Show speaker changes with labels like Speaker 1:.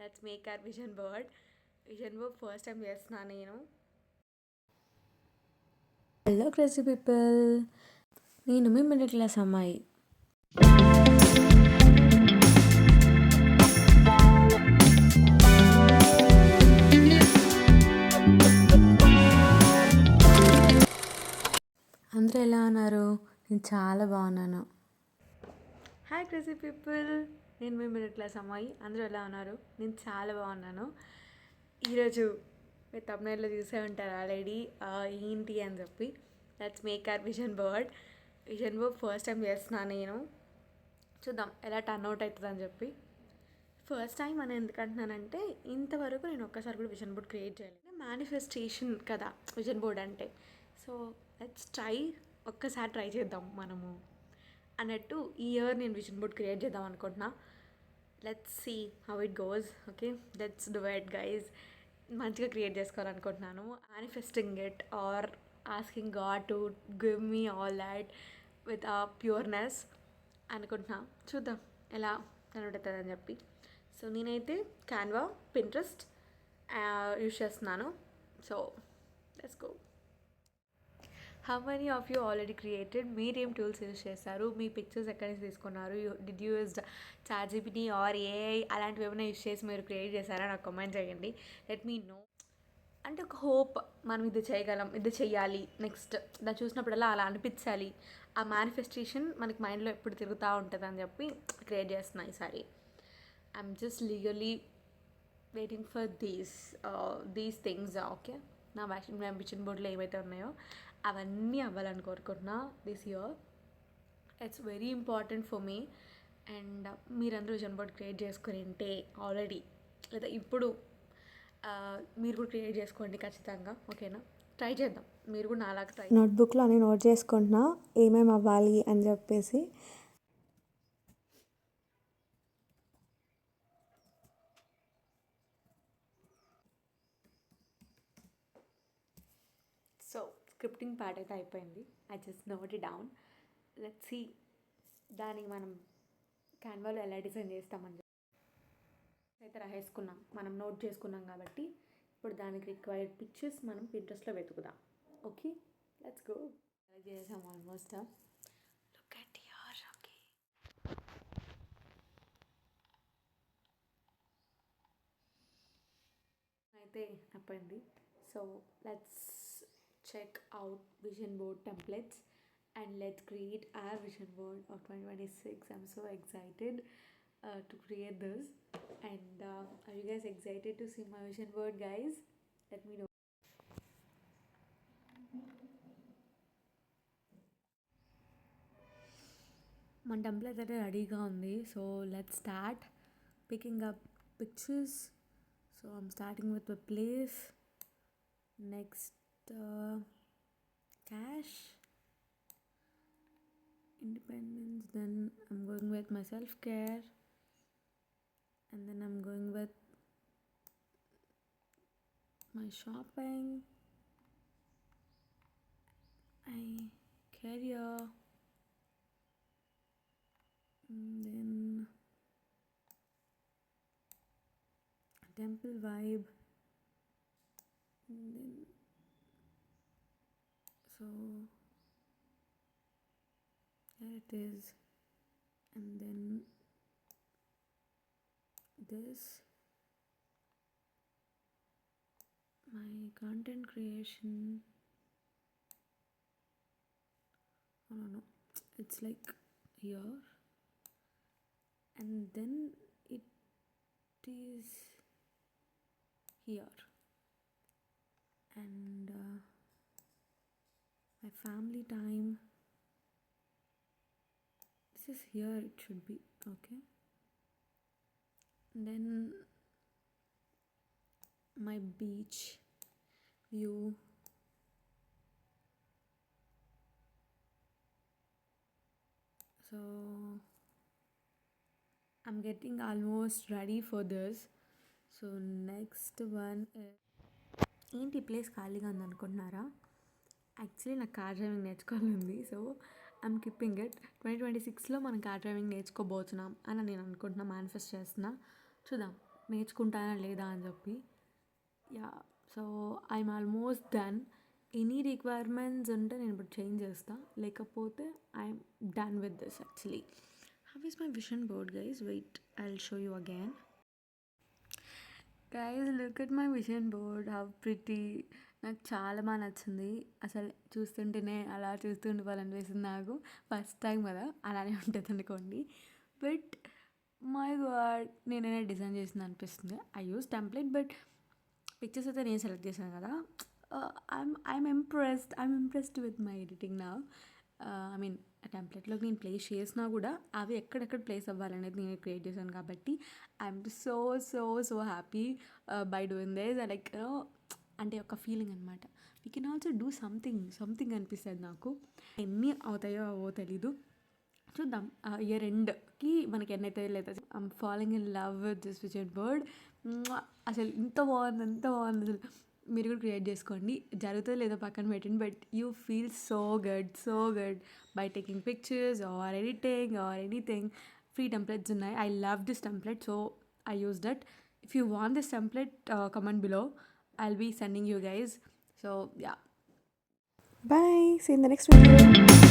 Speaker 1: Let's make our vision board. Vision board first time చేస్తున్నాను నేను.
Speaker 2: Hello crazy people, నేను మీ middle class అమ్మాయి. అందరూ ఎలా ఉన్నారు? నేను చాలా బాగున్నాను.
Speaker 1: హాయ్ క్రేజీ పీపుల్, నేను మీ మిడిల్ క్లాస్ అమ్మాయి. అందరూ ఎలా ఉన్నారు? నేను చాలా బాగున్నాను. ఈరోజు మీరు తమిళలో చూసే ఉంటారు ఆల్రెడీ ఏంటి అని చెప్పి. Let's make our vision board. Vision board first time చేస్తున్నాను నేను. చూద్దాం ఎలా టర్న్ అవుట్ అవుతుంది అని చెప్పి. ఫస్ట్ టైం అని ఎందుకంటున్నానంటే, ఇంతవరకు నేను ఒక్కసారి కూడా విజన్ బోర్డ్ క్రియేట్ చేయలేదు. మేనిఫెస్టేషన్ కదా విజన్ బోర్డ్ అంటే. సో లెట్స్ ఒక్కసారి ట్రై చేద్దాం మనము అన్నట్టు. ఈ ఇయర్ నేను విజన్ బోర్డ్ క్రియేట్ చేద్దాం అనుకుంటున్నా. Let's see how it goes. Okay, let's do it guys. మంచిగా క్రియేట్ చేసుకోవాలనుకుంటున్నాను. Manifesting it or asking God to give me all that with a pureness అనుకుంటున్నా. చూద్దాం ఎలా కనబడుతుందని చెప్పి. సో నేనైతే క్యాన్వా, పింట్రెస్ట్ యూస్ చేస్తున్నాను. So let's go. How many of you already created? మీరేం టూల్స్ యూజ్ చేస్తారు? మీ పిక్చర్స్ ఎక్కడి నుంచి తీసుకున్నారు? Did you use ChatGPT or AI అలాంటివి ఏమైనా యూజ్ చేసి మీరు క్రియేట్ చేశారా? నాకు కామెంట్ చేయండి. Let me know. అంటే ఒక హోప్, మనం ఇది చేయగలం, ఇది చెయ్యాలి, నెక్స్ట్ దాన్ని చూసినప్పుడల్లా అలా అనిపించాలి. ఆ మేనిఫెస్టేషన్ మనకి మైండ్లో ఎప్పుడు తిరుగుతూ ఉంటుంది అని చెప్పి క్రియేట్ చేస్తున్నా ఈసారి. I'm just legally waiting for these things. Okay, నా విజన్ బోర్డ్లో ఏవైతే ఉన్నాయో అవన్నీ అవ్వాలని కోరుకుంటున్నా this year. It's very important for me. And మీరందరూ విజన్ బోర్డ్ క్రియేట్ చేసుకుని ఉంటే ఆల్రెడీ, లేదా ఇప్పుడు మీరు కూడా క్రియేట్ చేసుకోండి ఖచ్చితంగా. ఓకేనా, ట్రై చేద్దాం. మీరు కూడా నాలాగా ట్రై.
Speaker 2: నోట్బుక్లో నేను నోట్ చేసుకుంటున్నా ఏమేమి అవ్వాలి అని చెప్పేసి.
Speaker 1: సో స్క్రిప్టింగ్ పార్ట్ అయితే అయిపోయింది. I just note it down. Let's see దానికి మనం క్యాన్వాలో ఎలా డిజైన్ చేస్తామని అయితే రాసేసుకున్నాం, మనం నోట్ చేసుకున్నాం కాబట్టి ఇప్పుడు దానికి రిక్వైర్డ్ పిక్చర్స్ మనం పింట్రెస్ట్లో వెతుకుదాం. Okay, let's go. చేసాం almost. Look at here. Okay, అయితే అయిపోయింది. So let's check out vision board templates and let's create our vision board of 2026. I'm so excited to create this. And are you guys excited to see my vision board, guys? Let me know.
Speaker 2: మన template అయితే రెడీగా ఉంది. So let's start picking up pictures. So I'm starting with the place, next cash, independence, then I'm going with my self-care, and then I'm going with my shopping, my career, and then temple vibe, and then so here it is, and then this, my content creation. Oh no, it's like here, and then it is here, and my family time, this is here, it should be okay. And then my beach view, so I'm getting almost ready for this. So next one is, ఏంటి place ఖాళీగా ఉందనుకుంటున్నారా? Actually నాకు car driving నేర్చుకోవాలని. So I'm keeping it. 2026లో మనం car driving నేర్చుకోబోతున్నాం అని నేను అనుకుంటున్నా, మేనిఫెస్ట్ చేస్తున్నా. చూద్దాం నేర్చుకుంటానా లేదా అని చెప్పి. Yeah, so I'm almost done. Any requirements ఉంటే నేను ఇప్పుడు చేంజ్ చేస్తా, లేకపోతే I'm done with this actually. How is my vision board guys? Wait, I will show you again. Guys look at my vision board, how pretty. నాకు చాలా బాగా నచ్చింది. అసలు చూస్తుంటేనే అలా చూస్తూ ఉండిపోవాలనిపిస్తుంది నాకు. ఫస్ట్ టైం కదా, అలానే ఉంటుంది అనుకోండి. బట్ మై గాడ్, నేనే డిజైన్ చేసింది అనిపిస్తుంది. I use template, but pictures అయితే నేను సెలెక్ట్ చేశాను కదా. I'm impressed with my editing నా. ఐ మీన్ టెంప్లెట్లోకి నేను ప్లేస్ చేసినా కూడా అవి ఎక్కడెక్కడ ప్లేస్ అవ్వాలనేది నేను క్రియేట్ చేశాను కాబట్టి I'm so so so happy by doing this. Like అంటే ఒక ఫీలింగ్ అనమాట. We can also do something అనిపిస్తుంది నాకు. ఎన్ని అవుతాయో అవో తెలీదు, చూద్దాం. ఇయర్ ఎండ్కి మనకి ఎన్నైతే లేదా. I'm following in love with this vision board. అసలు ఎంత బాగుంది అసలు. మీరు కూడా క్రియేట్ చేసుకోండి. జరుగుతుందో లేదో పక్కన పెట్టండి, but you feel so good by taking pictures or editing or anything. Free templates ఉన్నాయి. I love this template, so I use that. If you want this template, comment below. I'll be sending you guys. So yeah. Bye. See you in the next video.